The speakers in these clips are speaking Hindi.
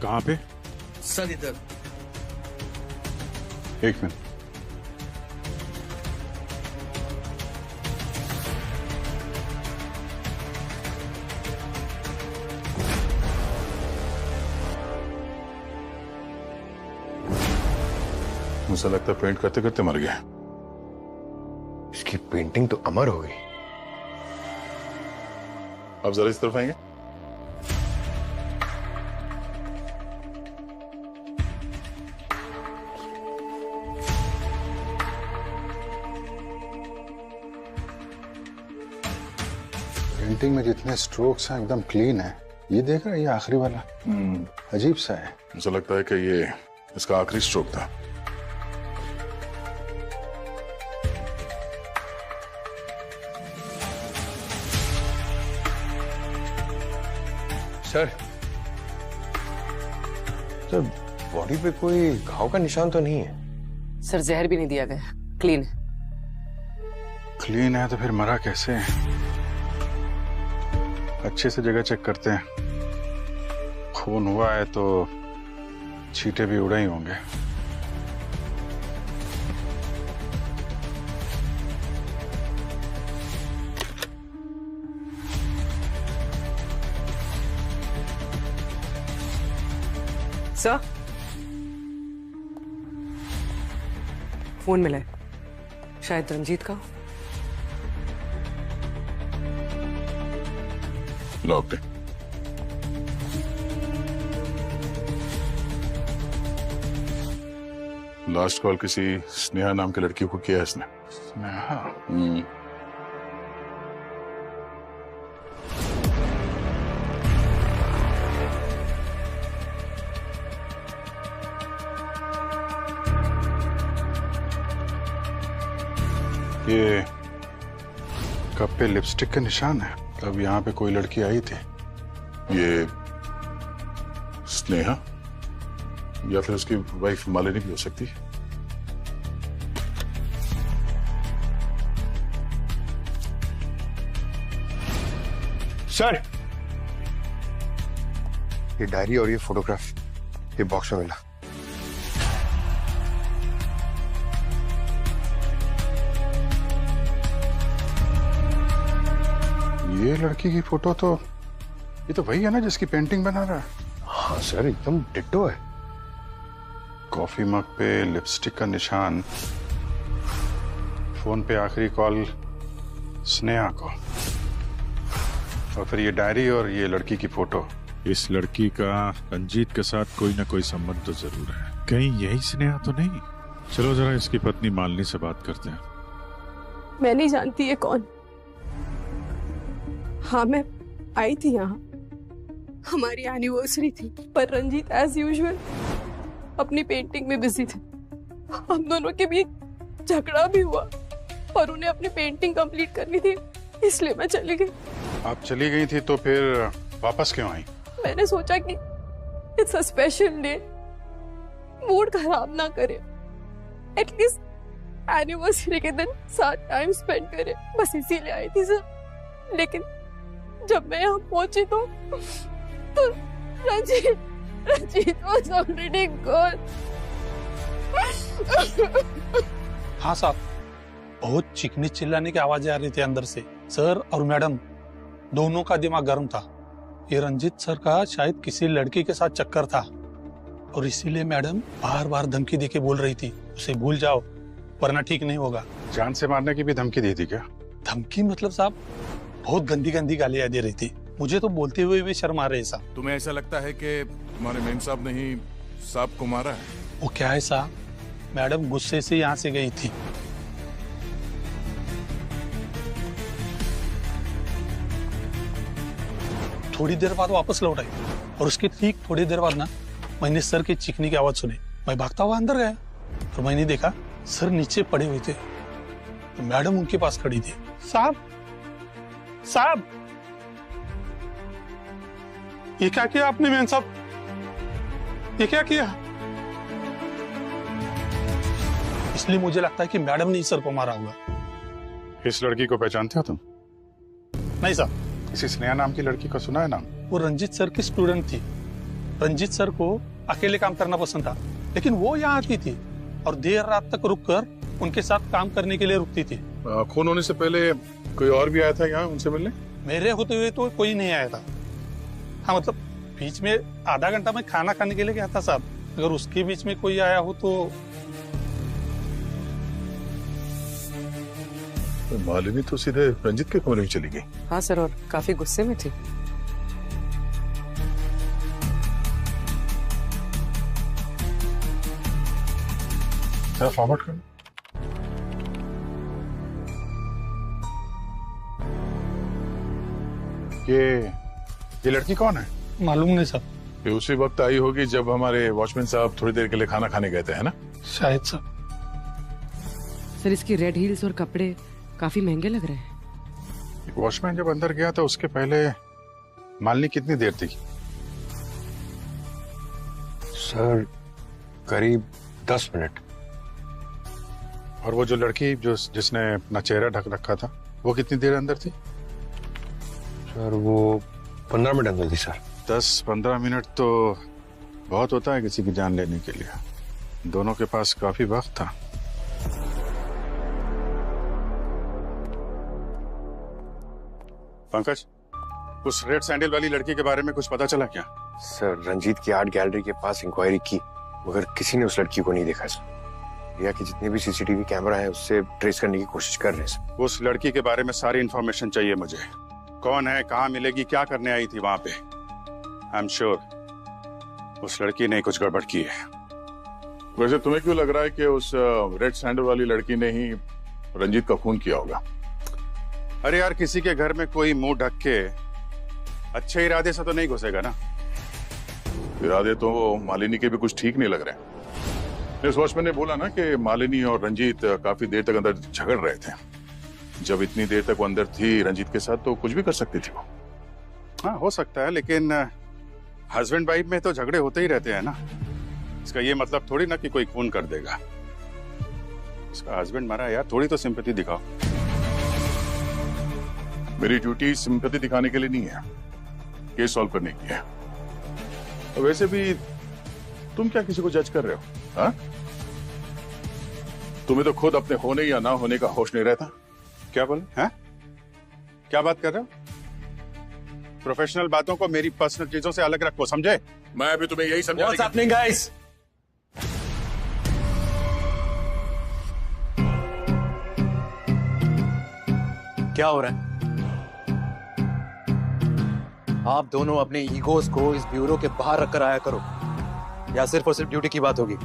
कहाँ पे? सर इधर। एक मिनट। मुझे लगता है पेंट करते करते मर गया। इसकी पेंटिंग तो अमर हो गई। अब जरा इस तरफ आएंगे। पेंटिंग में जितने स्ट्रोक्स हैं एकदम क्लीन है। ये देख रहा है, ये आखिरी वाला अजीब सा है। मुझे लगता है कि ये इसका आखिरी स्ट्रोक था। सर सर बॉडी पे कोई घाव का निशान तो नहीं है? सर जहर भी नहीं दिया गया, क्लीन है। क्लीन है तो फिर मरा कैसे है? अच्छे से जगह चेक करते हैं। खून हुआ है तो छींटे भी उड़े ही होंगे। सर फोन मिला है, शायद रंजीत का। लॉक्ड है। लास्ट कॉल किसी स्नेहा नाम की लड़की को किया है इसने। स्नेहा? ये कप पे लिपस्टिक के निशान है। तब यहाँ पे कोई लड़की आई थी। ये स्नेहा या फिर उसकी वाइफ मालिनी भी हो सकती है। सर ये डायरी और ये फोटोग्राफ ये बॉक्स में मिला। ये लड़की की फोटो तो ये तो वही है ना जिसकी पेंटिंग बना रहा है। हाँ सर एकदम डिट्टो है। कॉफी मग पे लिपस्टिक का निशान, फोन पे आखिरी कॉल स्नेहा को, और फिर ये डायरी और ये लड़की की फोटो। इस लड़की का रंजीत के साथ कोई ना कोई संबंध तो जरूर है। कहीं यही स्नेहा तो नहीं? चलो जरा इसकी पत्नी मालिनी से बात करते हैं। मैं नहीं जानती ये कौन। हाँ मैं आई थी यहाँ, हमारी एनिवर्सरी थी, पर रंजीत एज यूजुअल अपनी पेंटिंग में बिजी थे। हम दोनों के बीच झगड़ा भी हुआ और उन्हें अपनी पेंटिंग कंप्लीट करनी थी, इसलिए मैं चली गई। आप चली गई थी तो फिर वापस क्यों आई? मैंने सोचा कि it's a special day, mood खराब ना करे, एटलीस्ट एनिवर्सरी के दिन साथ टाइम स्पेंड करे, बस इसीलिए आई थी सर। लेकिन जब मैं यहाँ पहुंची तो रंजीत was already gone। हाँ साहब, बहुत चीखने चिल्लाने की आवाजें आ रही थी अंदर से। सर और मैडम दोनों का दिमाग गर्म था। ये रंजीत सर का शायद किसी लड़की के साथ चक्कर था और इसीलिए मैडम बार बार धमकी देके बोल रही थी उसे भूल जाओ वरना ठीक नहीं होगा। जान से मारने की भी धमकी दी थी क्या? धमकी मतलब साहब बहुत गंदी गंदी गालियां दे रही थी। मुझे तो बोलते हुए भी शर्म आ रही है साहब। तुम्हें ऐसा लगता है कि तुम्हारे मेम साहब ने ही साहब को मारा है? वो क्या है साहब, मैडम गुस्से से यहाँ से गई थी। थोड़ी देर बाद वापस लौट आई और उसके ठीक थोड़ी देर बाद ना मैंने सर के चीखने की आवाज सुनी। मैं भागता हुआ अंदर गया तो मैंने देखा सर नीचे पड़े हुए थे, तो मैडम उनके पास खड़ी थी। साहब साहब ये क्या किया आपने मेम साहब, ये क्या किया? इसलिए मुझे लगता है कि मैडम ने सर को मारा होगा। इस लड़की को पहचानते हो तुम? नहीं साहब। किसी स्नेहा नाम की लड़की का सुना है नाम? वो रंजीत सर की स्टूडेंट थी, रंजीत सर को अकेले काम करना पसंद था, लेकिन वो यहाँ आती थी और देर रात तक रुककर उनके साथ काम करने के लिए रुकती थी। खून होने से पहले कोई और भी आया था यहाँ उनसे मिलने? मेरे होते हुए तो कोई नहीं आया था। हाँ मतलब बीच में आधा घंटा मैं खाना खाने के लिए गया था साहब, अगर उसके बीच में कोई आया हो तो। मालिनी तो सीधे रंजीत के कमरे में चली गई। हाँ सर, और काफी गुस्से में थी। सर फॉरवर्ड कर। ये लड़की कौन है? मालूम नहीं सर। ये उसी वक्त आई होगी जब हमारे वॉचमैन साहब थोड़ी देर के लिए खाना खाने गए थे, है ना? शायद सर। सर इसकी रेड हील्स और कपड़े काफी महंगे लग रहे हैं। वॉचमैन जब अंदर गया था उसके पहले मालिनी कितनी देर थी? सर करीब 10 मिनट। और वो जो लड़की जिसने अपना चेहरा ढक रखा था वो कितनी देर अंदर थी? सर वो 15 मिनट अंदर थी सर। 10-15 मिनट तो बहुत होता है किसी की जान लेने के लिए। दोनों के पास काफी वक्त था। पंकज, उस रेड सैंडल वाली लड़की के बारे में कुछ पता चला क्या? सर रंजीत की आर्ट गैलरी के पास इंक्वायरी की, मगर किसी ने उस लड़की को नहीं देखा सर। रिया के जितने भी सीसीटीवी कैमरा है उससे ट्रेस करने की कोशिश कर रहे हैं सर। उस लड़की के बारे में सारी इंफॉर्मेशन चाहिए मुझे। कौन है, कहाँ मिलेगी, क्या करने आई थी वहां पे? आई एम श्योर उस लड़की ने कुछ गड़बड़ की है। वैसे तुम्हें क्यों लग रहा है कि उस रेड सैंडल वाली लड़की ने ही रंजीत का खून किया होगा? अरे यार, किसी के घर में कोई मुंह ढक के अच्छे इरादे से तो नहीं घुसेगा ना। इरादे तो मालिनी के भी कुछ ठीक नहीं लग रहे। इस वॉचमैन ने बोला ना कि मालिनी और रंजीत काफी देर तक अंदर झगड़ रहे थे। जब इतनी देर तक वो अंदर थी रंजीत के साथ तो कुछ भी कर सकती थी वो। हाँ हो सकता है, लेकिन हस्बैंड वाइफ में तो झगड़े होते ही रहते हैं ना। इसका ये मतलब थोड़ी ना कि कोई खून कर देगा। इसका हस्बैंड मरा यार, थोड़ी तो सिंपैथी दिखाओ। मेरी ड्यूटी सिंपैथी दिखाने के लिए नहीं है, केस सॉल्व करने की है। तो वैसे भी तुम क्या किसी को जज कर रहे हो? हाँ? तुम्हें तो खुद अपने होने या ना होने का होश नहीं रहता। क्या बोले? हैं? क्या बात कर रहे हो? प्रोफेशनल बातों को मेरी पर्सनल चीजों से अलग रखो, समझे? मैं भी तुम्हें यही समझा। What's happening, guys? क्या हो रहा है? आप दोनों अपने ईगोस को इस ब्यूरो के बाहर रखकर आया करो, या सिर्फ और सिर्फ ड्यूटी की बात होगी?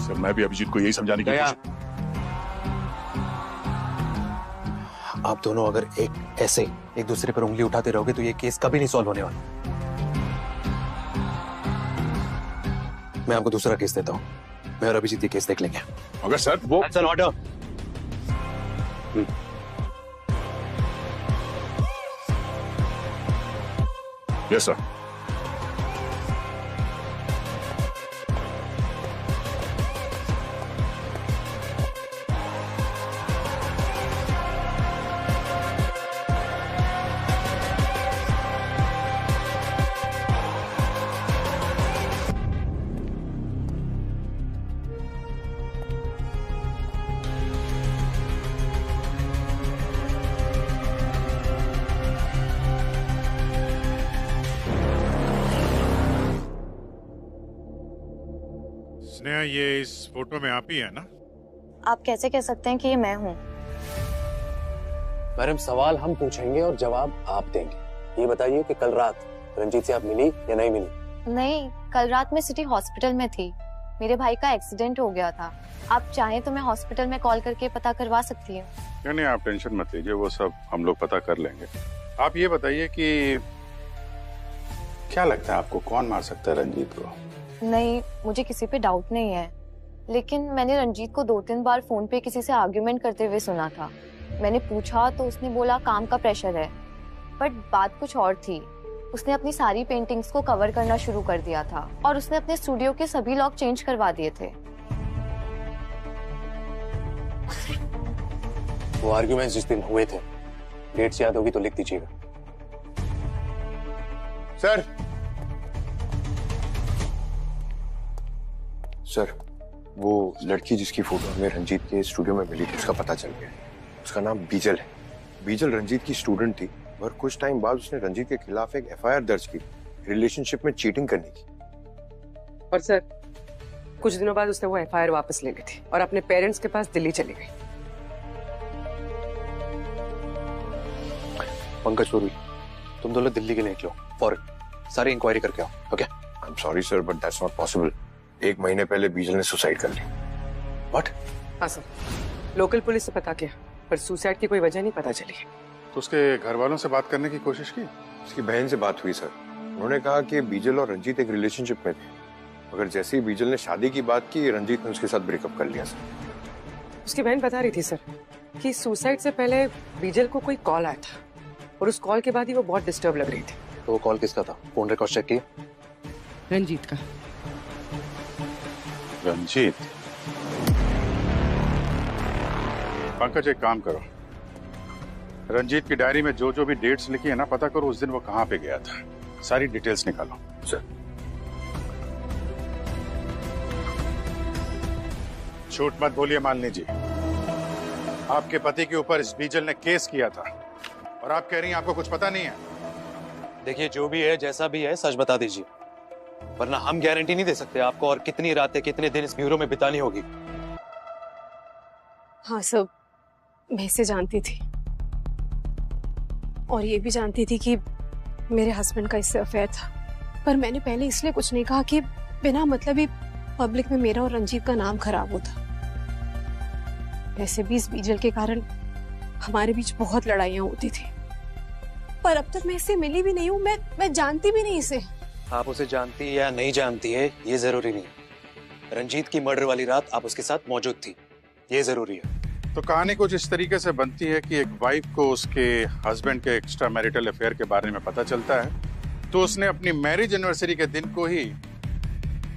सर मैं भी अभिजीत को यही समझाने की कोशिश। आप दोनों अगर ऐसे एक दूसरे पर उंगली उठाते रहोगे तो ये केस कभी नहीं सॉल्व होने वाला। मैं आपको दूसरा केस देता हूं। मैं और अभिजीत ये केस देख लेंगे। मगर सर वो That's an order. Yes sir. Sneha, ये इस फोटो में आप ही है ना? आप कैसे कह सकते हैं कि ये मैं हूँ? मैडम सवाल हम पूछेंगे और जवाब आप देंगे। ये बताइए कि कल रात रंजीत से आप मिली या नहीं मिली? नहीं, कल रात मैं सिटी हॉस्पिटल में थी। मेरे भाई का एक्सीडेंट हो गया था। आप चाहें तो मैं हॉस्पिटल में कॉल करके पता करवा सकती हूँ। नहीं, आप टेंशन मत लीजिए, वो सब हम लोग पता कर लेंगे। आप ये बताइए कि क्या लगता है आपको, कौन मार सकता है रंजीत को? नहीं, मुझे किसी पे डाउट नहीं है, लेकिन मैंने रंजीत को 2-3 बार फोन पे किसी से आर्ग्यूमेंट करते हुए सुना था। मैंने पूछा तो उसने बोला काम का प्रेशर है, बट बात कुछ और थी। उसने अपनी सारी पेंटिंग्स को कवर करना शुरू कर दिया था और उसने अपने स्टूडियो के सभी लॉक चेंज करवा दिए थे। वो आर्ग्यूमेंट्स जिस दिन हुए थे, डेट्स याद होगी तो लिख दीजिएगा। सर, सर, वो लड़की जिसकी फोटो हमें रंजीत के स्टूडियो में मिली थी, उसका पता चल गया। उसका नाम बीजल है। बीजल रंजीत की स्टूडेंट थी, और कुछ टाइम बाद उसने रंजीत के खिलाफ एक एफआईआर दर्ज की, रिलेशनशिप में चीटिंग करने की। और सर, कुछ दिनों बाद उसने वो एफआईआर वापस ले ली थी और अपने पेरेंट्स के पास दिल्ली चली गई। पंकज पुरी, तुम दोनों दिल्ली के लिए निकलो, फौरन सारी इंक्वायरी करके आओ। Okay? I am sorry sir, but that's not possible. 1 महीने पहले बीजल ने सुसाइड कर ली। व्हाट? हाँ सर, लोकल पुलिस से पता किया, पर सुसाइड की कोई वजह नहीं पता चली। तो उसके घर वालों से बात करने की कोशिश की? उसकी बहन से बात हुई सर। उन्होंने कहा कि बीजल और रंजीत एक रिलेशनशिप में थे, मगर जैसे ही बीजल ने शादी की बात की, रंजीत ने उसके साथ ब्रेकअप कर लिया सर। उसकी बहन बता रही थी सर कि सुसाइड से पहले बीजल को कोई कॉल आया था, और उस कॉल के बाद ही वो बहुत डिस्टर्ब लग रही थी। तो वो कॉल किसका था? फोन रिकॉर्ड चेक किए? रंजीत का। रंजीत? पंकज, एक काम करो, रंजीत की डायरी में जो जो भी डेट्स लिखी है ना, पता करो उस दिन वो कहाँ पे गया था। सारी डिटेल्स निकालो। सर। झूठ मत बोलिए मालिनी जी, आपके पति के ऊपर इस बीजल ने केस किया था, और आप कह रही हैं आपको कुछ पता नहीं है। देखिए, जो भी है, जैसा भी है, सच बता दीजिए, वरना हम गारंटी नहीं दे सकते आपको और कितनी रातें, कितने दिन इस ब्यूरो में बितानी होगी। हाँ सब, मैं इसे जानती थी, और ये भी जानती थी कि मेरे हस्बैंड का इससे अफेयर था, पर मैंने पहले इसलिए कुछ नहीं कहा कि बिना मतलब ही पब्लिक में मेरा और रंजीत का नाम खराब होता। वैसे भी इस बीजल के कारण हमारे बीच बहुत लड़ाइयां होती थी, पर अब तक मैं इससे मिली भी नहीं हूँ, मैं जानती भी नहीं इसे। आप उसे जानती या नहीं जानती है ये जरूरी नहीं है। रंजीत की मर्डर वाली रात आप उसके साथ मौजूद थी, ये जरूरी है। तो कहानी कुछ इस तरीके से बनती है कि एक वाइफ को उसके हस्बैंड के एक्स्ट्रा मैरिटल अफेयर के बारे में पता चलता है, तो उसने अपनी मैरिज एनिवर्सरी के दिन को ही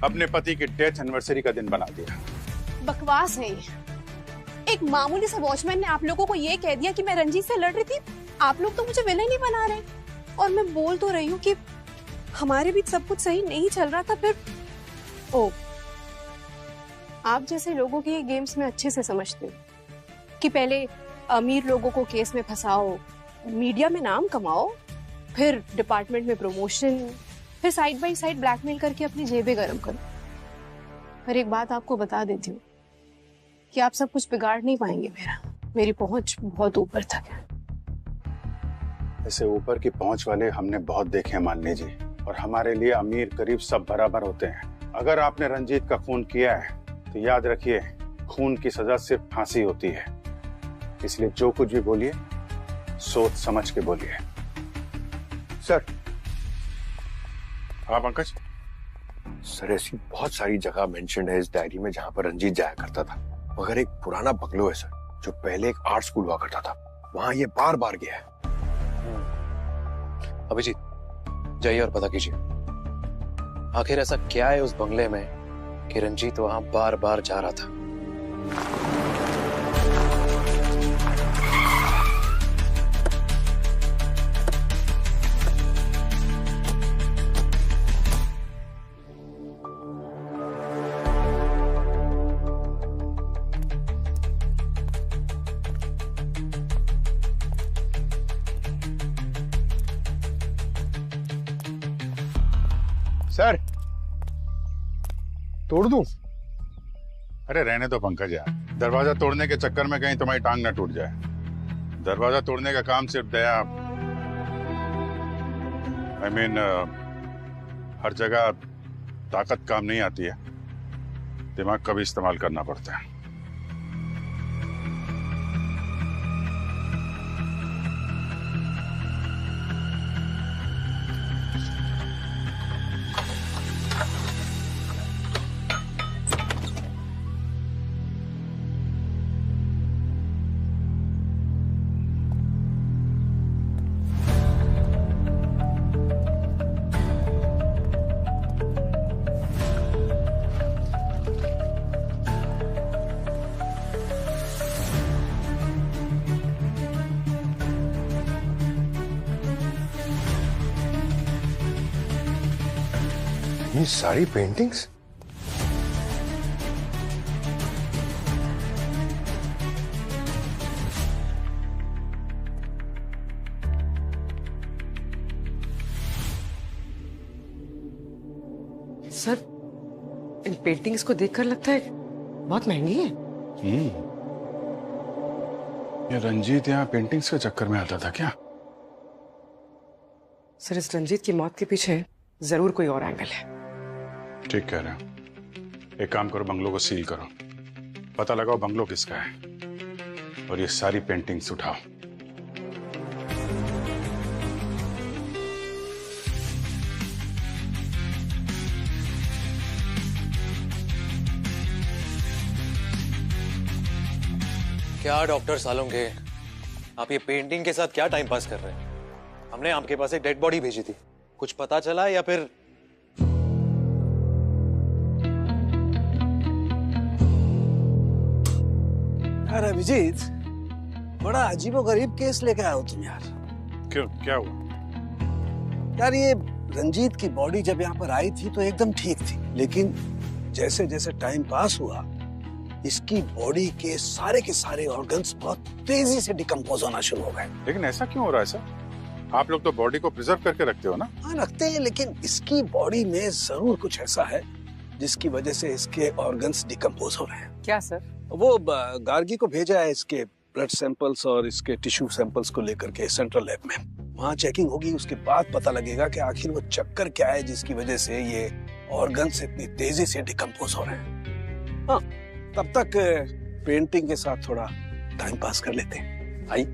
अपने पति की डेथ एनिवर्सरी का दिन बना दिया। बकवास है ये। एक मामूली से वॉचमैन ने आप लोगों को ये कह दिया कि मैं रंजीत से लड़ रही थी। आप लोग तो मुझे विलेन ही बना रहे, और मैं बोल तो रही हूँ कि हमारे बीच सब कुछ सही नहीं चल रहा था। फिर ओ, आप जैसे लोगों की ये गेम्स में अच्छे से समझते हो कि पहले अमीर लोगों को केस में फंसाओ, मीडिया में नाम कमाओ, फिर डिपार्टमेंट में प्रमोशन, फिर साइड बाय साइड ब्लैकमेल करके अपनी जेबें गरम करो। पर एक बात आपको बता देती हूँ कि आप सब कुछ बिगाड़ नहीं पाएंगे। मेरी पहुंच बहुत ऊपर तक है। ऐसे ऊपर की पहुंच वाले हमने बहुत देखे हैं मालिनी जी, और हमारे लिए अमीर गरीब सब बराबर होते हैं। अगर आपने रंजीत का खून किया है तो याद रखिए, खून की सजा सिर्फ फांसी होती है। इसलिए जो कुछ भी बोलिए सोच समझ के बोलिए। सर। हाँ पंकज। सर, ऐसी बहुत सारी जगह मेंशन है इस डायरी में जहां पर रंजीत जाया करता था, मगर एक पुराना बंगलो है सर, जो पहले एक आर्ट स्कूल हुआ करता था, वहां ये बार बार गया है। अभिजीत, जाइए और पता कीजिए आखिर ऐसा क्या है उस बंगले में कि रंजीत वहां बार बार जा रहा था। सर, तोड़ दूं? अरे रहने दो पंकज यार, दरवाजा तोड़ने के चक्कर में कहीं तुम्हारी टांग ना टूट जाए। दरवाजा तोड़ने का काम सिर्फ दया, I mean, हर जगह ताकत काम नहीं आती है, दिमाग का भी इस्तेमाल करना पड़ता है। ये सारी पेंटिंग्स? सर, इन पेंटिंग्स को देखकर लगता है बहुत महंगी है। ये रंजीत यहाँ पेंटिंग्स के चक्कर में आता था क्या? सर, इस रंजीत की मौत के पीछे जरूर कोई और एंगल है। ठीक कह रहे हो। एक काम करो, बंगलों को सील करो, पता लगाओ बंगलो किसका है, और ये सारी पेंटिंग्स उठाओ। क्या डॉक्टर सालोंगे, आप ये पेंटिंग के साथ क्या टाइम पास कर रहे हैं? हमने आपके पास एक डेड बॉडी भेजी थी, कुछ पता चला या फिर? यार अभिजीत, बड़ा अजीबोगरीब केस लेके आए हो तुम यार। क्यों, क्या हुआ? यार ये रंजीत की बॉडी जब यहाँ पर आई थी तो एकदम ठीक थी, लेकिन जैसे जैसे टाइम पास हुआ इसकी बॉडी के सारे ऑर्गन्स बहुत तेजी से डिकम्पोज होना शुरू हो गए। लेकिन ऐसा क्यों हो रहा है सर? आप लोग तो बॉडी को प्रिजर्व करके रखते हो ना? हाँ रखते हैं, लेकिन इसकी बॉडी में जरूर कुछ ऐसा है जिसकी वजह से इसके ऑर्गन्स डिकम्पोज हो रहे हैं। क्या सर? वो गार्गी को भेजा है इसके ब्लड सैंपल्स और इसके टिश्यू सैंपल्स को लेकर के सेंट्रल लैब में। वहाँ चेकिंग होगी, उसके बाद पता लगेगा कि आखिर वो चक्कर क्या है जिसकी वजह से ये ऑर्गन्स इतनी तेजी से डिकम्पोज हो रहे हैं। हाँ, तब तक पेंटिंग के साथ थोड़ा टाइम पास कर लेते हैं। आई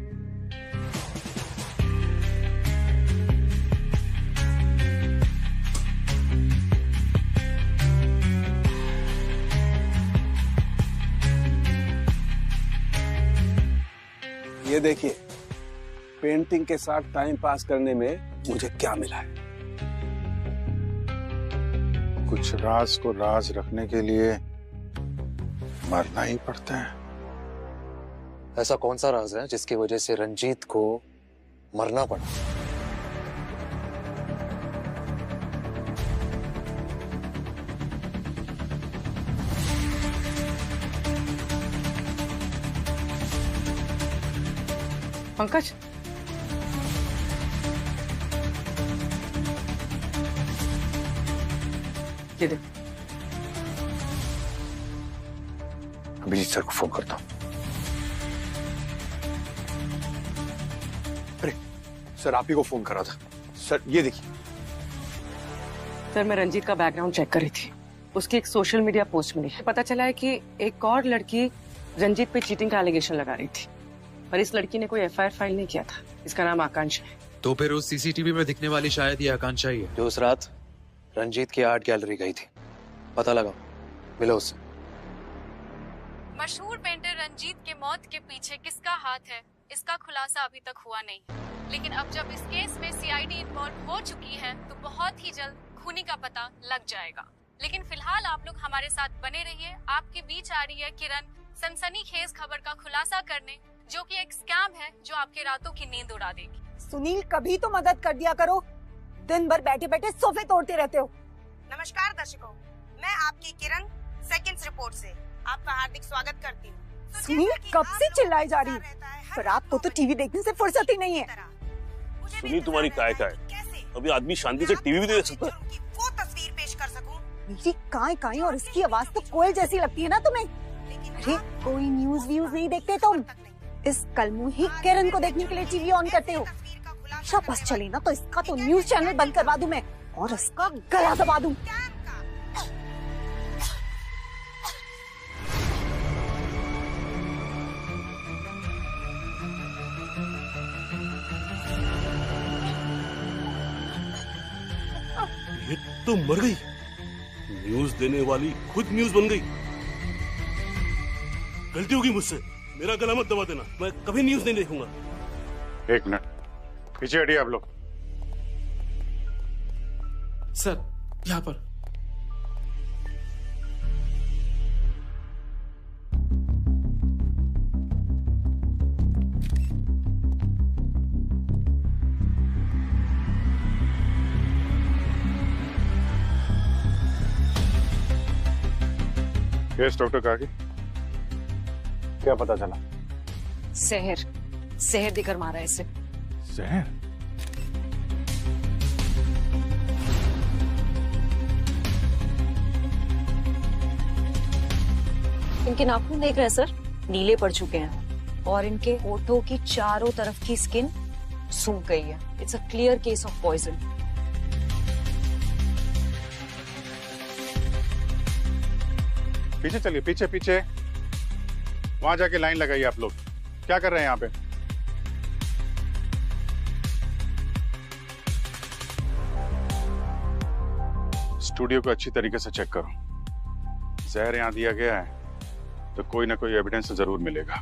ये देखिए, पेंटिंग के साथ टाइम पास करने में मुझे क्या मिला है। कुछ राज को राज रखने के लिए मरना ही पड़ता है। ऐसा कौन सा राज है जिसकी वजह से रंजीत को मरना पड़ा? पंकज, ये देख। अभिजीत सर को फोन करता हूँ। अरे सर, आप ही को फोन करा था। सर ये देखिए। सर, मैं रंजीत का बैकग्राउंड चेक कर रही थी, उसकी एक सोशल मीडिया पोस्ट मिली। पता चला है कि एक और लड़की रंजीत पे चीटिंग का एलिगेशन लगा रही थी, पर इस लड़की ने कोई एफआईआर फाइल नहीं किया था। इसका नाम आकांक्षा है। तो फिर उस सीसीटीवी में दिखने वाली शायद ये आकांक्षा ही है जो उस रात रंजीत की आर्ट गैलरी गई थी। पता लगाओ, मिलो उससे। मशहूर पेंटर रंजीत के मौत के पीछे किसका हाथ है, इसका खुलासा अभी तक हुआ नहीं, लेकिन अब जब इस केस में सीआईडी इन्वॉल्व हो चुकी है तो बहुत ही जल्द खूनी का पता लग जाएगा। लेकिन फिलहाल आप लोग हमारे साथ बने रहिए। आपके बीच आ रही है किरण, सनसनीखेज खबर का खुलासा करने, जो कि एक स्कैम है जो आपके रातों की नींद उड़ा देगी। सुनील, कभी तो मदद कर दिया करो, दिन भर बैठे बैठे सोफे तोड़ते रहते हो। नमस्कार दर्शकों, मैं आपकी किरण सेकंड्स रिपोर्ट से आपका हार्दिक स्वागत करती हूँ। सुनील, कब से चिल्लाई जा रही है, पर आपको तो टीवी देखने से फुर्सत ही नहीं है। सुनील, तुम्हारी काय है, अभी आदमी शांति से टीवी भी नहीं देख सकता। वो तस्वीर पेश कर सकूं। मेरी काय और इसकी आवाज तो कोयल जैसी लगती है ना तुम्हें। अरे कोई न्यूज व्यूज नहीं देखते तुम, इस कलमुही किरण को देखने के लिए टीवी ऑन करते हो। बस चले ना तो इसका तो न्यूज चैनल बंद करवा दूं मैं और इसका गला दबा दूं। ये तो मर गई। न्यूज देने वाली खुद न्यूज बन गई। गलती होगी मुझसे, मेरा गला मत दबा देना, मैं कभी न्यूज नहीं देखूंगा। एक मिनट पीछे हटिए आप लोग। सर, यहाँ पर। यस डॉक्टर काकी, क्या पता चला? जहर देकर मारा है इसे। जहर? इनके नाखून देख रहे हैं सर, नीले पड़ चुके हैं और इनके होठों की चारों तरफ की स्किन सूख गई है। It's a clear case of poison. पीछे चलिए, पीछे पीछे, वहां जाके लाइन लगाइए। आप लोग क्या कर रहे हैं यहाँ पे? स्टूडियो को अच्छी तरीके से चेक करो। जहर यहाँ दिया गया है तो कोई ना कोई एविडेंस जरूर मिलेगा।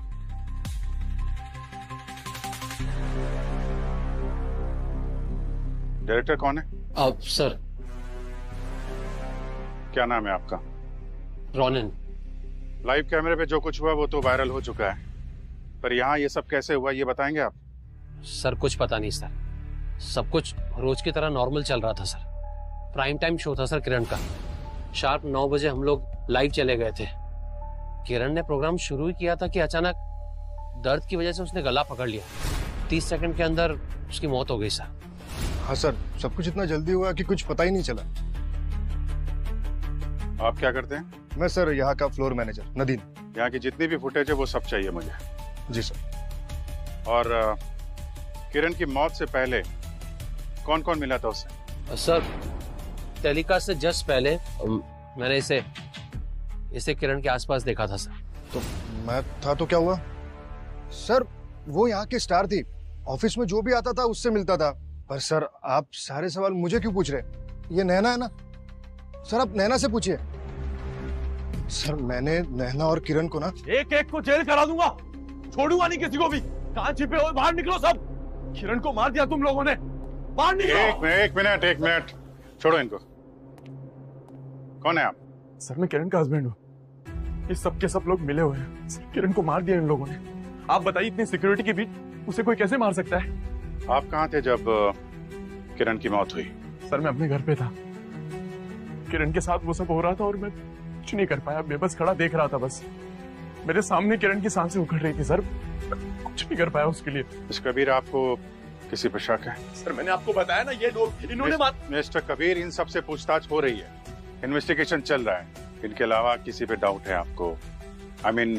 डायरेक्टर कौन है? अब सर, क्या नाम है आपका? रोनिन। लाइव कैमरे पे जो कुछ हुआ वो तो वायरल हो चुका है, पर यहाँ ये सब कैसे हुआ ये बताएंगे आप? सर कुछ पता नहीं सर, सब कुछ रोज की तरह नॉर्मल चल रहा था सर। प्राइम टाइम शो था सर किरण का। शार्प 9 बजे हम लोग लाइव चले गए थे। किरण ने प्रोग्राम शुरू ही किया था कि अचानक दर्द की वजह से उसने गला पकड़ लिया। 30 सेकंड के अंदर उसकी मौत हो गई सर। हाँ सर, सब कुछ इतना जल्दी हुआ कि कुछ पता ही नहीं चला। आप क्या करते हैं? मैं सर यहाँ का फ्लोर मैनेजर नदीन। यहाँ की जितनी भी फुटेज है वो सब चाहिए मुझे। जी सर। और किरण की मौत से पहले कौन कौन मिला था उससे? सर टेलीकास्ट से जस्ट पहले मैंने इसे किरण के आसपास देखा था सर। तो मैं था तो क्या हुआ? सर वो यहाँ की स्टार थी, ऑफिस में जो भी आता था उससे मिलता था। पर सर आप सारे सवाल मुझे क्यों पूछ रहे? ये नैना है ना सर, आप नैना से पूछिए। सर मैंने नैना और किरण को ना एक एक को जेल करा दूंगा, छोड़ूंगा नहीं किसी को भी। कहाँ छिपे हो? बाहर निकलो सब। किरण को मार दिया तुम लोगों ने, बाहर निकलो। एक मिनट छोड़ो इनको। कौन है आप? सर मैं किरण का हस्बैंड हूँ। ये सब के सब लोग मिले हुए हैं। सर, किरण को मार दिया इन लोगों ने। आप बताइए इतनी सिक्योरिटी के बीच उसे कोई कैसे मार सकता है? आप कहाँ थे जब किरण की मौत हुई? सर मैं अपने घर पे था, किरण के साथ वो सब हो रहा था और मैं कुछ नहीं कर पाया। मैं बस खड़ा देख रहा था। बस मेरे सामने किरण की सांसें उखड़ रही थी सर, कुछ नहीं कर पाया उसके लिए। मिस्टर कबीर, आपको किसी पर शक है? सर मैंने आपको बताया ना, ये लोग इन्होंने मिस्टर कबीर, इन सब से पूछताछ हो रही है, इन्वेस्टिगेशन चल रहा है। इनके अलावा किसी पे डाउट है आपको? आई मीन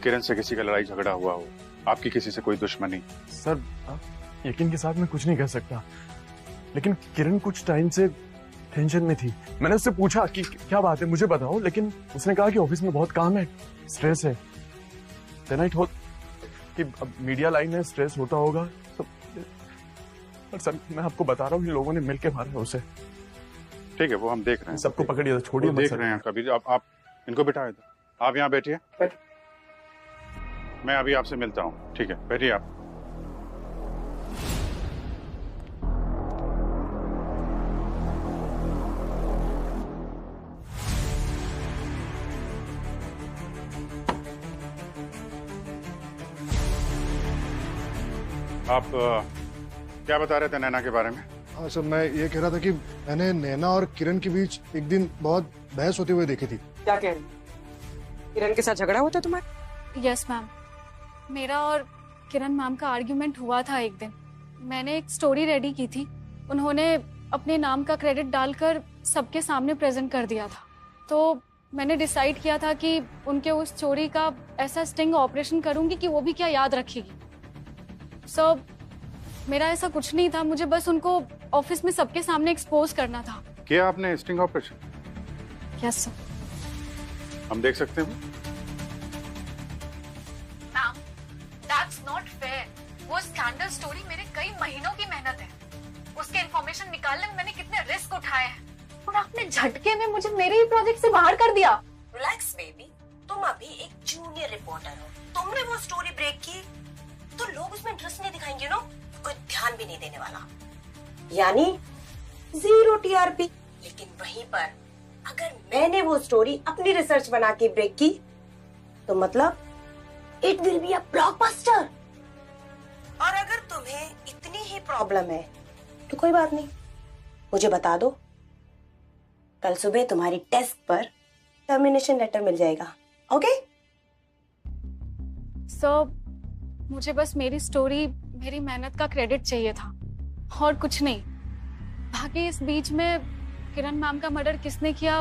किरण से किसी का लड़ाई झगड़ा हुआ हो, आपकी किसी से कोई दुश्मनी? सर यकीन के साथ मैं कुछ नहीं कह सकता, लेकिन किरण कुछ टाइम से टेंशन में थी। मैंने उससे पूछा कि क्या बात है मुझे बताओ, लेकिन उसने कहा कि ऑफिस में बहुत काम है, स्ट्रेस है। देन आई थॉट कि अब मीडिया लाइन है, स्ट्रेस होता होगा। पर सर मैं आपको बता रहा हूँ, इन लोगों ने मिलके मारा उसे। ठीक है, वो हम देख रहे हैं। सबको पकड़िए, छोड़िए मत। देख रहे हैं कबीर। आप इनको बिठाए दो। आप यहाँ बैठिए, मैं अभी आपसे मिलता हूँ। ठीक है, बैठिए आप। आप क्या बता रहे थे नैना के बारे में? हाँ सर, मैं ये कह रहा था कि मैंने नैना और किरण के बीच एक दिन बहुत बहस होते हुए देखी थी। क्या कह रही? किरण के साथ झगड़ा हुआ था तुम्हारा? यस मैम, मेरा और किरण मैम का आर्ग्यूमेंट हुआ था एक दिन। मैंने एक स्टोरी रेडी की थी, उन्होंने अपने नाम का क्रेडिट डालकर सबके सामने प्रेजेंट कर दिया था। तो मैंने डिसाइड किया था कि उनके उस चोरी का ऐसा स्टिंग ऑपरेशन करूंगी कि वो भी क्या याद रखेगी। सो मेरा ऐसा कुछ नहीं था, मुझे बस उनको ऑफिस में सबके सामने एक्सपोज करना था। क्या आपने स्टिंग ऑपरेशन? Yes sir. हम देख सकते हैं? Ma'am, that's not fair. वो स्कैंडल स्टोरी मेरे कई महीनों की मेहनत है। उसके इंफॉर्मेशन निकालने में मैंने कितने रिस्क उठाए हैं, और आपने झटके में मुझे मेरे ही प्रोजेक्ट से बाहर कर दिया। रिलैक्स बेबी, तुम अभी एक जूनियर रिपोर्टर हो। तुमने वो स्टोरी ब्रेक की तो लोग उसमें इंटरेस्ट नहीं दिखाएंगे ना, कोई ध्यान भी नहीं देने वाला, यानी 0 टीआरपी। लेकिन वहीं पर अगर मैंने वो स्टोरी अपनी रिसर्च बना के ब्रेक की तो मतलब it will be a blockbuster. और अगर तुम्हें इतनी ही प्रॉब्लम है तो कोई बात नहीं, मुझे बता दो, कल सुबह तुम्हारी डेस्क पर टर्मिनेशन लेटर मिल जाएगा। ओके? सर मुझे बस मेरी स्टोरी, मेरी मेहनत का क्रेडिट चाहिए था और कुछ नहीं। बाकी इस बीच में किरण मैम का मर्डर किसने किया,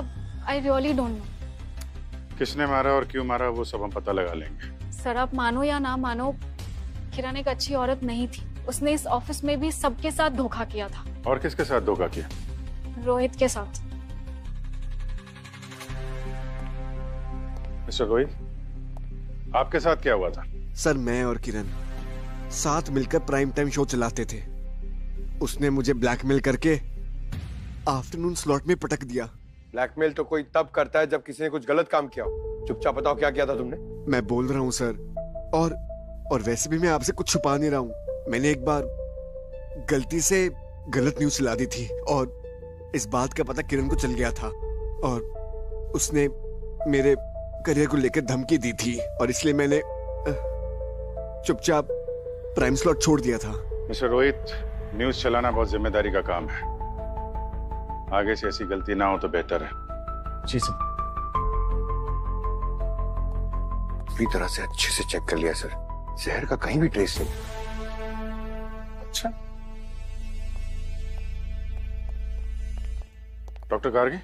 आई रियली डोंट नो। किसने मारा और क्यों मारा वो सब हम पता लगा लेंगे। सर आप मानो या ना मानो, किरण एक अच्छी औरत नहीं थी। उसने इस ऑफिस में भी सबके साथ धोखा किया था। और किसके साथ धोखा किया? रोहित के साथ। मिस्टर रोहित, आपके साथ क्या हुआ था? सर मैं और किरण साथ मिलकर प्राइम टाइम शो चलाते थे। उसने मुझे ब्लैकमेल करके आफ्टरनून स्लॉट में पटक दिया। ब्लैकमेल तो कोई तब करता है जब किसी ने कुछ गलत काम किया हो। चुपचाप बताओ क्या किया था तुमने? मैं बोल रहा हूँ सर, और वैसे भी मैं आपसे कुछ छुपा नहीं रहा हूँ। मैंने एक बार गलती से गलत न्यूज चला दी थी और इस बात का पता किरण को चल गया था और उसने मेरे करियर को लेकर धमकी दी थी और इसलिए मैंने चुपचाप प्राइम स्लॉट छोड़ दिया था। मिस्टर रोहित, न्यूज चलाना बहुत जिम्मेदारी का काम है। आगे से ऐसी गलती ना हो तो बेहतर है। जी सर। पूरी तरह से अच्छे से चेक कर लिया सर, जहर का कहीं भी ट्रेस नहीं। अच्छा, डॉक्टर गार्गी,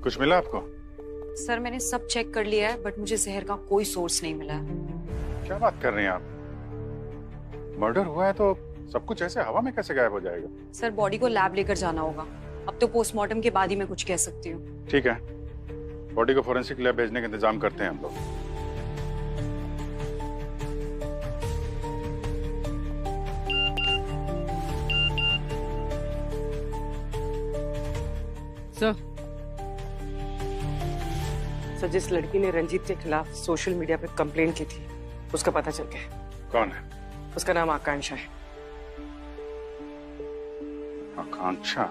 कुछ मिला आपको? सर मैंने सब चेक कर लिया है बट मुझे जहर का कोई सोर्स नहीं मिला है। क्या बात कर रही हैं आप? मर्डर हुआ है तो सब कुछ ऐसे हवा में कैसे गायब हो जाएगा? सर बॉडी को लैब लेकर जाना होगा। अब तो पोस्टमार्टम के बाद ही मैं कुछ कह सकती हूँ। ठीक है, बॉडी को फोरेंसिक लैब भेजने का इंतजाम करते हैं हम लोग। सर, जिस लड़की ने रंजीत के खिलाफ सोशल मीडिया पे कंप्लेन की थी उसका पता चल गया। कौन है? उसका नाम आकांक्षा है। आकांक्षा?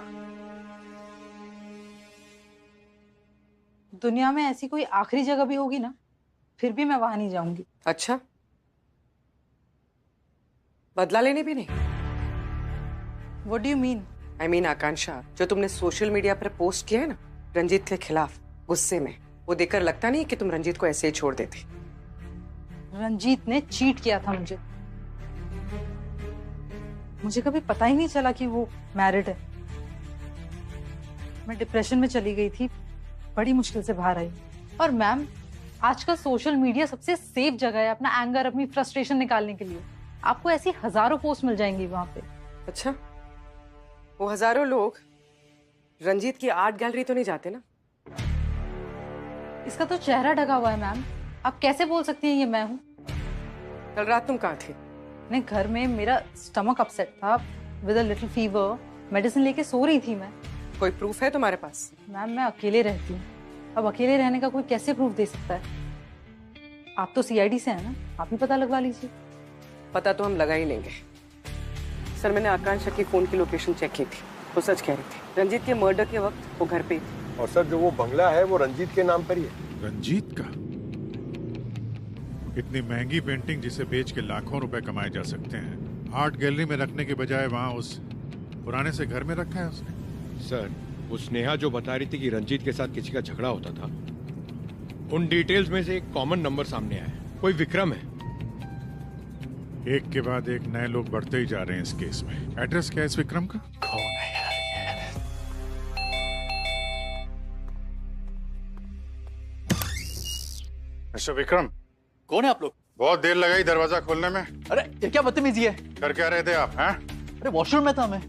दुनिया में ऐसी कोई आखिरी जगह भी होगी ना, फिर भी मैं वहां नहीं जाऊंगी। अच्छा, बदला लेने भी नहीं? What do you mean? I mean आकांक्षा, जो तुमने सोशल मीडिया पर पोस्ट किया है ना रंजीत के खिलाफ गुस्से में, वो देखकर लगता नहीं कि तुम रंजीत को ऐसे ही छोड़ देते। रंजीत ने चीट किया था मुझे कभी पता ही नहीं चला कि वो मैरिड है। मैं डिप्रेशन में चली गई थी, बड़ी मुश्किल से बाहर आई। और मैम, आजकल सोशल मीडिया सबसे सेफ जगह है अपना एंगर, अपनी फ्रस्ट्रेशन निकालने के लिए। आपको ऐसी हजारों पोस्ट मिल जाएंगी वहां पे। अच्छा, वो हजारों लोग रंजीत की आर्ट गैलरी तो नहीं जाते ना? इसका तो चेहरा ढका हुआ है मैम, आप कैसे बोल सकती हैं ये मैं हूँ? कल रात तुम कहाँ थी? नहीं, घर में मेरा स्टमक अपसेट था with a little fever, medicine लेके सो रही थी मैं। कोई प्रूफ है तुम्हारे पास? मैम मैं अकेले रहती हूँ, अब अकेले रहने का कोई कैसे प्रूफ दे सकता है? आप तो सीआईडी से हैं ना, आप ही पता लगवा लीजिए। पता तो हम लगा ही लेंगे। सर, मैंने आकांक्षा की फोन की लोकेशन चेक की थी, वो सच कह रही थी। रंजीत के मर्डर के वक्त वो घर पे थी। और सर जो वो बंगला है वो रंजीत के नाम पर ही है। रंजीत का? इतनी महंगी पेंटिंग जिसे बेच के लाखों रुपए कमाए जा सकते हैं, आर्ट गैलरी में रखने के बजाय वहाँ उस पुराने से घर में रखा है उसने। सर, वो स्नेहा जो बता रही थी कि रंजीत के साथ किसी का झगड़ा होता था, उन डिटेल्स में से एक कॉमन नंबर सामने आया है, कोई विक्रम है। एक के बाद एक नए लोग बढ़ते ही जा रहे हैं इस केस में। एड्रेस क्या है इस विक्रम का? कौन है यार? मिस्टर विक्रम। कौन है आप लोग? बहुत देर लगाई दरवाजा खोलने में। अरे ये क्या बदतमीजी है? कर क्या रहे थे आप? हैं? अरे वॉशरूम में था मैं।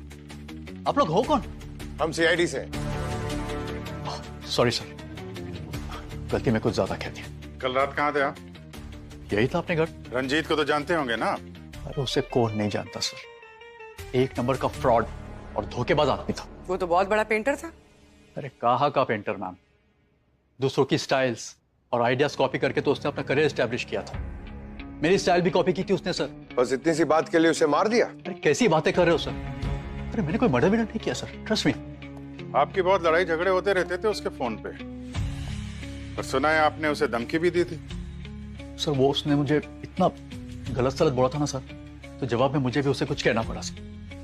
आप लोग हो कौन? हम सीआईडी से। सॉरी सर, गलती में कुछ ज्यादा कह दिया। कल रात कहाँ थे आप? यही था अपने घर। रंजीत को तो जानते होंगे ना? अरे उसे कौन नहीं जानता सर, एक नंबर का फ्रॉड और धोखेबाज आदमी था। वो तो बहुत बड़ा पेंटर था। अरे कहाँ का पेंटर मैम, दूसरों की स्टाइल्स और आइडियाज कॉपी करके तो उसने अपना करियर एस्टेब्लिश किया था। मेरी स्टाइल भी कॉपी की थी उसने सर। बस इतनी सी बात के लिए उसे मार दिया? अरे कैसी बातें कर रहे हो सर? अरे मैंने कोई मर्डर नहीं किया सर, ट्रस्ट मी। आपकी बहुत लड़ाई झगड़े होते रहते थे उसके फोन पे, और सुना है आपने उसे धमकी भी दी थी। सर वो उसने मुझे इतना गलत सलत बोला था ना सर, तो जवाब में मुझे भी उसे कुछ कहना पड़ा सर।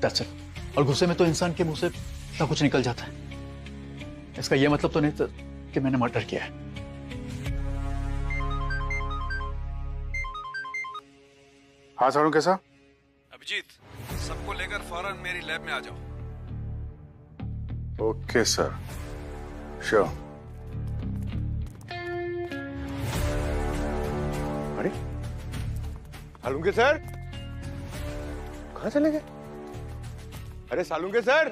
That's it. और गुस्से में तो इंसान के मुंह से इतना कुछ निकल जाता है। इसका ये मतलब तो नहीं था कि मैंने मर्डर किया है। हाँ सारू, कैसा? अभिजीत, सबको लेकर फौरन मेरी लैब में आ जाओ। Okay sir, sure. Salunke sir कहाँ चले गए? अरे सालुंके सर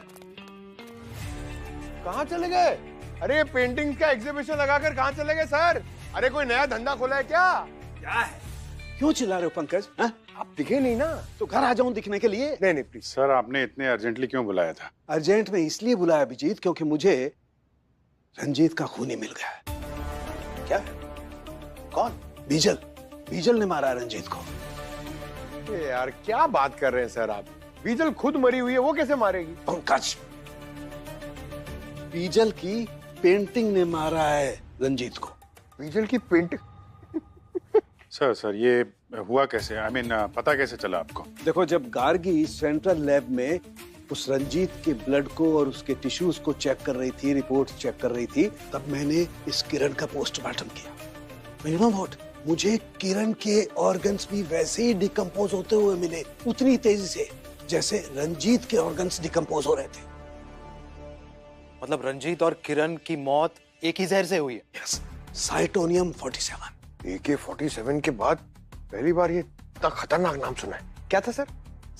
कहाँ चले गए? अरे ये पेंटिंग का एग्जीबिशन लगाकर कहाँ चले गए सर? अरे कोई नया धंधा खोला है क्या? क्या है? क्यों चिल्ला रहे हो पंकज? आप दिखे नहीं ना, तो घर आ जाऊं दिखने के लिए। नहीं प्लीज सर, आपने इतने अर्जेंटली क्यों बुलाया था? अर्जेंट में इसलिए बुलाया अभिजीत क्योंकि मुझे रंजीत का खूनी मिल गया है। क्या? कौन? बीजल। बीजल ने मारा रंजीत को। यार क्या बात कर रहे हैं सर आप? बीजल खुद मरी हुई है, वो कैसे मारेगी? पंकज, बीजल की पेंटिंग ने मारा है रंजीत को। बीजल की पेंटिंग? सर ये हुआ कैसे? आई मीन पता कैसे चला आपको? देखो, जब गार्गी सेंट्रल लैब में उस रंजीत के ब्लड को और उसके टिश्यूज को चेक कर रही थी, रिपोर्ट चेक कर रही थी, तब मैंने इस किरण का पोस्टमार्टम किया। यू नो व्हाट, मुझे किरण के ऑर्गन्स भी वैसे ही डिकम्पोज होते हुए मिले, उतनी तेजी से जैसे रंजीत के ऑर्गन्स डिकम्पोज हो रहे थे। मतलब रंजीत और किरण की मौत एक ही जहर से हुई है? यस, साइटोनियम 47। AK-47 के बाद पहली बार ये इतना खतरनाक नाम सुना है। क्या था सर?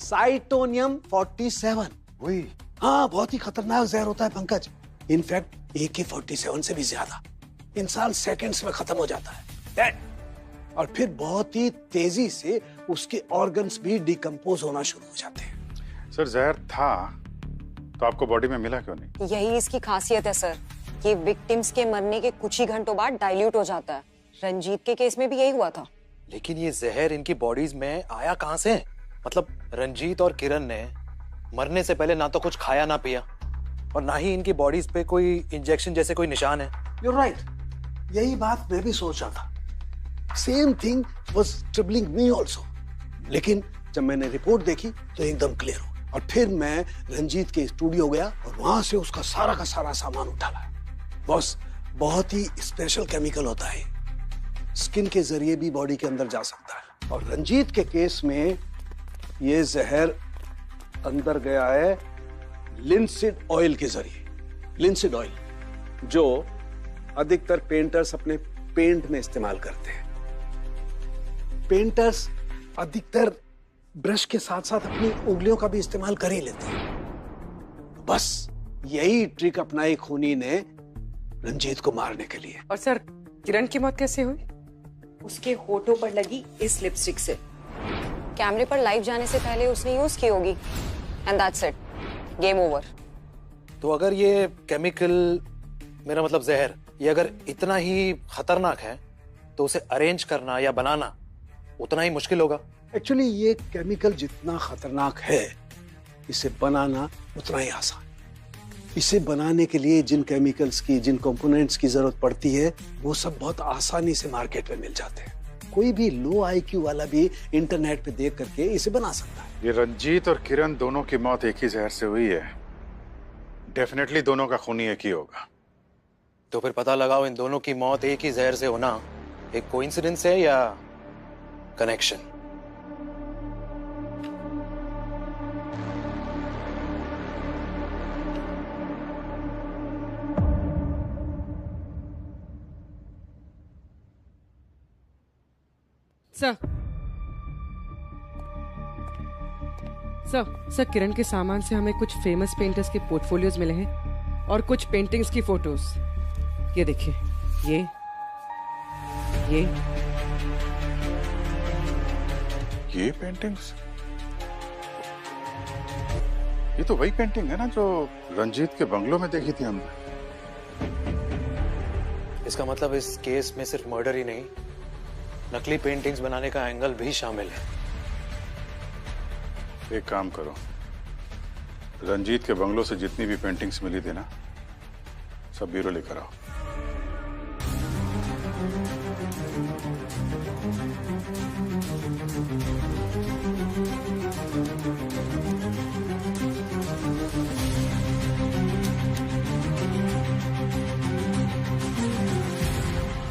साइटोनियम 47। वही? हाँ, बहुत ही खतरनाक जहर होता है पंकज। इनफैक्ट AK-47 से भी ज्यादा। इंसान सेकंड्स में खत्म हो जाता है। और फिर बहुत ही तेजी से उसके ऑर्गन्स भी डिकम्पोज होना शुरू हो जाते हैं। सर जहर था तो आपको बॉडी में मिला क्यों नहीं? यही इसकी खासियत है सर, कि विक्टिम्स के मरने के कुछ ही घंटों बाद डाइल्यूट हो जाता है। रंजीत के केस में भी यही हुआ था। लेकिन ये जहर इनकी बॉडीज में आया कहाँ से? मतलब रंजीत और किरण ने मरने से पहले ना तो कुछ खाया ना पिया, और ना ही इनकी बॉडीज पे कोई इंजेक्शन जैसे कोई निशान है। You're right. यही बात मैं भी सोच रहा था। Same thing was troubling me also. लेकिन जब मैंने रिपोर्ट देखी तो एकदम क्लियर हो, और फिर मैं रंजीत के स्टूडियो गया और वहां से उसका सारा का सारा सामान उठा लाया। बॉस, बहुत ही स्पेशल केमिकल होता है, स्किन के जरिए भी बॉडी के अंदर जा सकता है। और रंजीत के केस में ये जहर अंदर गया है लिंसिड ऑयल के जरिए। लिंसिड ऑयल जो अधिकतर पेंटर्स अपने पेंट में इस्तेमाल करते हैं। पेंटर्स अधिकतर ब्रश के साथ साथ अपनी उंगलियों का भी इस्तेमाल कर ही लेते हैं। बस यही ट्रिक अपनाई खूनी ने रंजीत को मारने के लिए। और सर, किरण की मौत कैसे हुई? उसके होठों पर लगी इस लिपस्टिक से। कैमरे पर लाइव जाने से पहले उसने यूज की होगी, and that's it, game over. तो अगर ये केमिकल, मेरा मतलब जहर, ये अगर इतना ही खतरनाक है तो उसे अरेंज करना या बनाना उतना ही मुश्किल होगा। एक्चुअली ये केमिकल जितना खतरनाक है, इसे बनाना उतना ही आसान। इसे बनाने के लिए जिन केमिकल्स की, जिन कंपोनेंट्स की जरूरत पड़ती है, वो सब बहुत आसानी से मार्केट में मिल जाते हैं। कोई भी लो IQ वाला भी इंटरनेट पे देख करके इसे बना सकता है। ये रंजीत और किरण दोनों की मौत एक ही जहर से हुई है। डेफिनेटली दोनों का खूनी एक ही होगा। तो फिर पता लगाओ, इन दोनों की मौत एक ही जहर से होना एक कोइंसिडेंस है या कनेक्शन? सर, किरण के सामान से हमें कुछ फेमस पेंटर्स के पोर्टफोलियोज मिले हैं और कुछ पेंटिंग्स की फोटोज। ये देखिए, ये पेंटिंग्स, ये तो वही पेंटिंग है ना जो रंजीत के बंगलों में देखी थी हमने। इसका मतलब इस केस में सिर्फ मर्डर ही नहीं, नकली पेंटिंग्स बनाने का एंगल भी शामिल है। एक काम करो, रंजीत के बंगलों से जितनी भी पेंटिंग्स मिली थी ना, सब ब्यूरो लेकर आओ।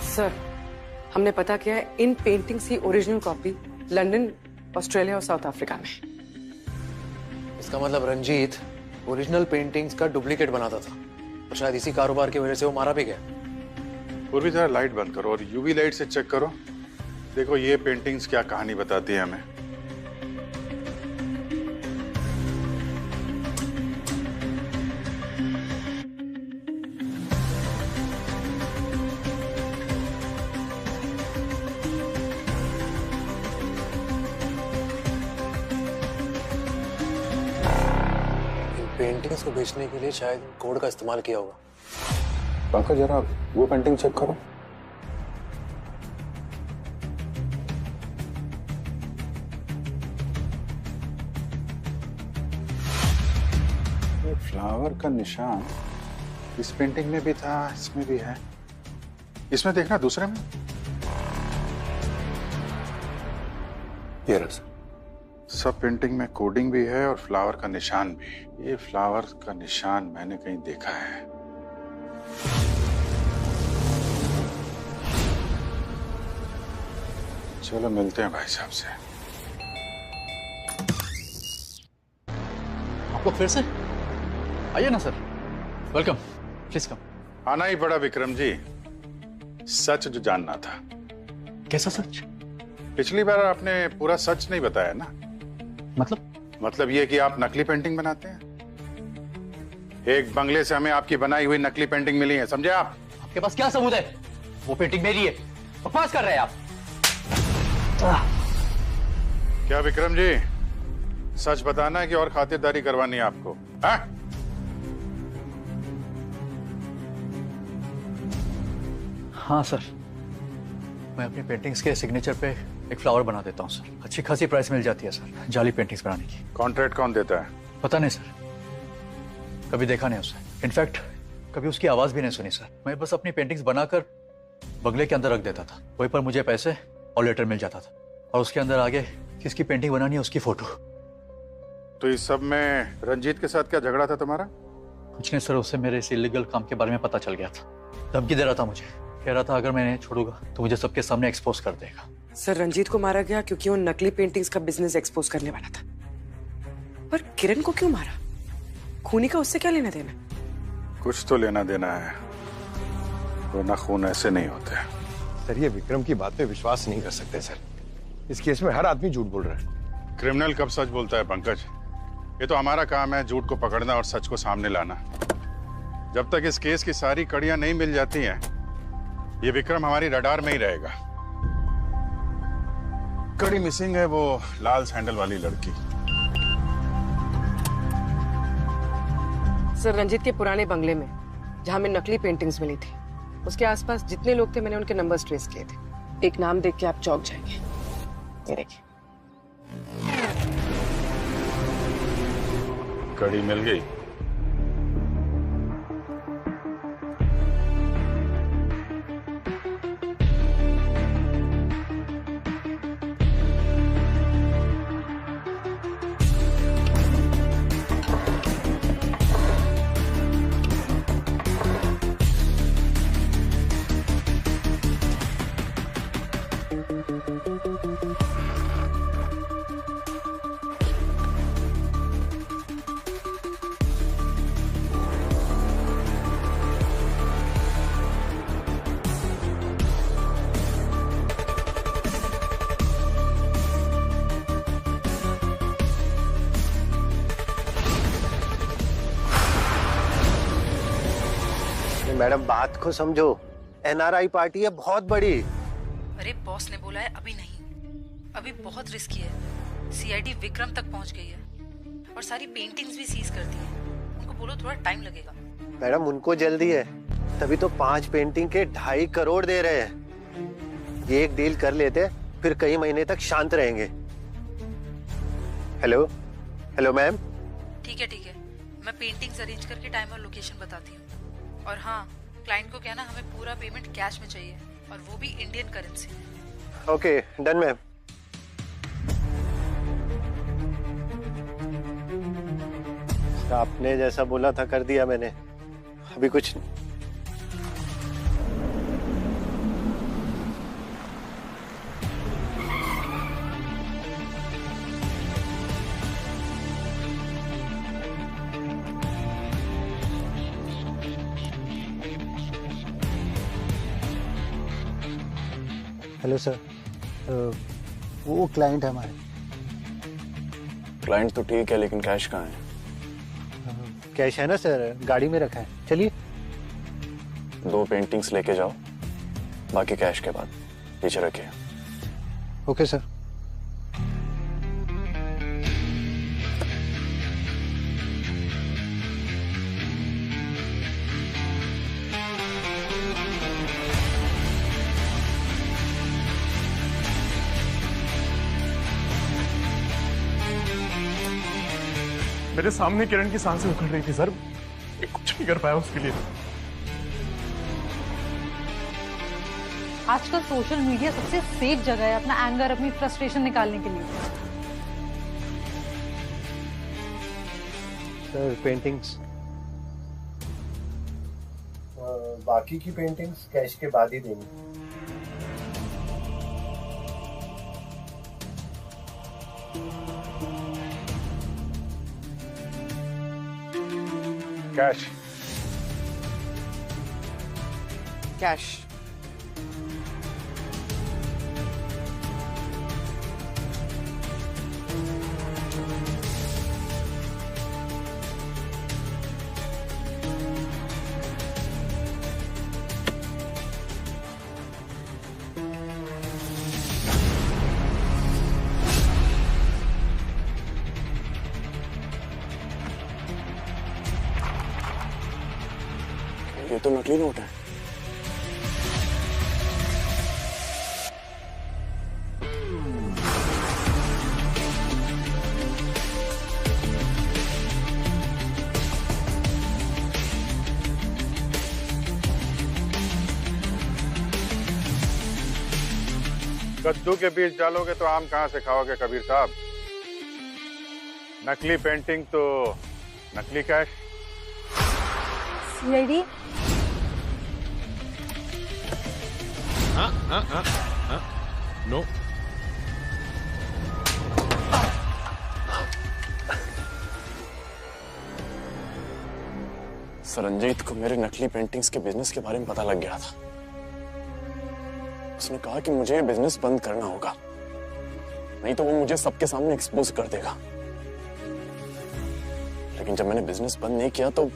सर, हमने पता किया है, इन पेंटिंग्स की ओरिजिनल कॉपी लंदन, ऑस्ट्रेलिया और साउथ अफ्रीका में। इसका मतलब रंजीत ओरिजिनल पेंटिंग्स का डुप्लीकेट बनाता था, और शायद इसी कारोबार की वजह से वो मारा भी गया। पूरी तरह लाइट बंद करो और यूवी लाइट से चेक करो देखो ये पेंटिंग्स क्या कहानी बताती है हमें। पेंटिंग्स को बेचने के लिए शायद कोड का इस्तेमाल किया होगा। पंकज जरा वो पेंटिंग चेक करो। ये फ्लावर का निशान इस पेंटिंग में भी था, इसमें भी है। इसमें देखना दूसरे में। ये रहा। सब पेंटिंग में कोडिंग भी है और फ्लावर का निशान भी। ये फ्लावर का निशान मैंने कहीं देखा है। चलो मिलते हैं भाई साहब से। आप लोग फिर से आइए ना सर। Welcome, please come. आना ही पड़ा विक्रम जी, सच जो जानना था। कैसा सच? पिछली बार आपने पूरा सच नहीं बताया ना। मतलब ये कि आप नकली पेंटिंग बनाते हैं। एक बंगले से हमें आपकी बनाई हुई नकली पेंटिंग मिली है, समझे आप? आपके पास क्या सबूत है? वो पेंटिंग मेरी है। बकवास कर रहे हैं आप। क्या विक्रम जी, सच बताना है कि और खातिरदारी करवानी है आपको? हाँ? हाँ सर, मैं अपनी पेंटिंग्स के सिग्नेचर पे एक फ्लावर बना देता हूँ सर। अच्छी खासी प्राइस मिल जाती है सर जाली पेंटिंग्स बनाने की। कॉन्ट्रैक्ट कौन देता है? पता नहीं सर, कभी देखा नहीं उसे। इनफैक्ट कभी उसकी आवाज भी नहीं सुनी सर। मैं बस अपनी पेंटिंग्स बनाकर बंगले के अंदर रख देता था। वहीं पर मुझे पैसे और लेटर मिल जाता था, और उसके अंदर आगे किसकी पेंटिंग बनानी है उसकी फोटो। तो इस सब में रंजीत के साथ क्या झगड़ा था तुम्हारा? कुछ नहीं सर, उससे मेरे इस इलीगल काम के बारे में पता चल गया था। धमकी दे रहा था मुझे, कह रहा था अगर मैं इन्हें छोड़ूंगा तो मुझे सबके सामने एक्सपोज कर देगा। सर रंजीत को मारा गया क्योंकि वो नकली पेंटिंग्स का बिजनेस एक्सपोज करने वाला था। पर किरण को क्यों मारा? खूनी का उससे क्या लेना देना? कुछ तो लेना देना है, वरना खून ऐसे नहीं होते। सर ये विक्रम की बात पे विश्वास नहीं कर सकते सर। इस केस में हर आदमी झूठ बोल रहा है। क्रिमिनल कब सच बोलता है पंकज? ये तो हमारा काम है झूठ को पकड़ना और सच को सामने लाना। जब तक इस केस की सारी कड़ियां नहीं मिल जाती हैं, ये विक्रम हमारी रडार में ही रहेगा। कड़ी मिसिंग है वो लाल सैंडल वाली लड़की। सर रंजीत के पुराने बंगले में जहां में नकली पेंटिंग्स मिली थी, उसके आसपास जितने लोग थे मैंने उनके नंबर्स ट्रेस किए थे। एक नाम देख के आप चौंक जाएंगे। ये देखिए, कड़ी मिल गई। मैडम बात को समझो, एनआरआई पार्टी है बहुत बड़ी। अरे बॉस ने बोला है अभी नहीं, अभी बहुत रिस्की है। सीआईडी विक्रम तक पहुंच गई है और सारी पेंटिंग्स भी सीज कर दी है। उनको बोलो थोड़ा टाइम लगेगा। मैडम उनको जल्दी है, तभी तो 5 पेंटिंग के 2.5 करोड़ दे रहे हैं। ये एक डील कर लेते फिर कई महीने तक शांत रहेंगे। Hello hello ma'am. ठीक है, मैं पेंटिंग्स अरेंज करके टाइम और लोकेशन बताती हूँ। और हाँ, क्लाइंट को कहना हमें पूरा पेमेंट कैश में चाहिए, और वो भी इंडियन करेंसी में। Okay done ma'am. आपने जैसा बोला था कर दिया मैंने, अभी कुछ नहीं। हेलो सर, वो क्लाइंट है हमारे। क्लाइंट तो ठीक है, लेकिन कैश कहाँ है? कैश है ना सर, गाड़ी में रखा है। चलिए। 2 पेंटिंग्स लेके जाओ, बाकी कैश के बाद पीछे रखिए। Okay sir. मेरे सामने किरण की सांसें उखड़ रही थी सर, मैं कुछ नहीं कर पाया उसके लिए। आजकल सोशल मीडिया सबसे सेफ जगह है अपना एंगर, अपनी फ्रस्ट्रेशन निकालने के लिए। सर पेंटिंग्स, बाकी की पेंटिंग्स कैश के बाद ही देंगे। कैश। कैश। ये तो नकली नोट है। कद्दू के बीज डालोगे तो आम कहां से खाओगे कबीर साहब? नकली पेंटिंग तो नकली cash. CID. No. Sir Ranjit को मेरे नकली पेंटिंग्स के बिजनेस के बारे में पता लग गया था। उसने कहा कि मुझे बिजनेस बंद करना होगा, नहीं तो वो मुझे सबके सामने एक्सपोज कर देगा। लेकिन जब मैंने बिजनेस बंद नहीं किया तो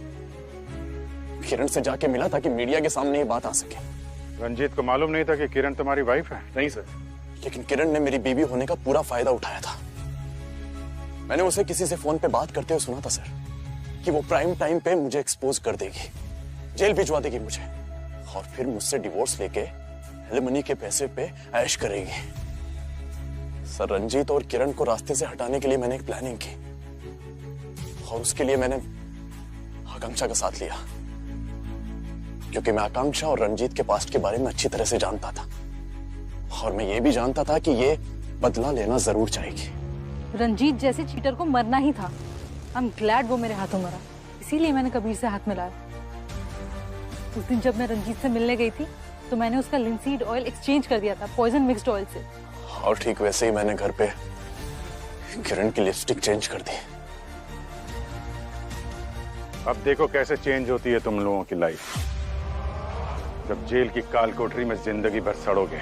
किरण से जाके मिला ताकि मीडिया के सामने ये बात आ सके। रंजीत को मालूम नहीं था कि किरण तुम्हारी वाइफ है? नहीं सर, लेकिन किरण ने मेरी बीवी होने का पूरा फायदा उठाया था। मैंने उसे किसी से फोन पे बात करते हुए सुना था सर कि वो प्राइम टाइम पे मुझे एक्सपोज कर देगी, जेल भिजवा देगी मुझे, और फिर मुझसे डिवोर्स लेके एलिमनी के पैसे पे ऐश करेगी। सर रंजीत और किरण को रास्ते से हटाने के लिए मैंने एक प्लानिंग की, और उसके लिए मैंने आकांक्षा का साथ लिया, क्योंकि मैं आकांक्षा और रंजीत के पास्ट के बारे में अच्छी तरह से जानता था, और मैं ये भी जानता था कि ये बदला लेना जरूर चाहेगी। रंजीत जैसे चीटर को मरना ही था। आई एम ग्लैड वो मेरे हाथों मरा, इसीलिए मैंने कबीर से हाथ मिलाया। उस दिन जब मैं रंजीत से मिलने गई थी तो मैंने उसका लिंसीड ऑयल एक्सचेंज कर दिया था पॉइजन मिक्स्ड ऑयल से। और ठीक वैसे ही मैंने घर पे किरण की लिपस्टिक चेंज कर दी। अब देखो कैसे चेंज होती है तुम लोगों की लाइफ, जब जेल की काल कोठरी में जिंदगी भर सड़ोगे।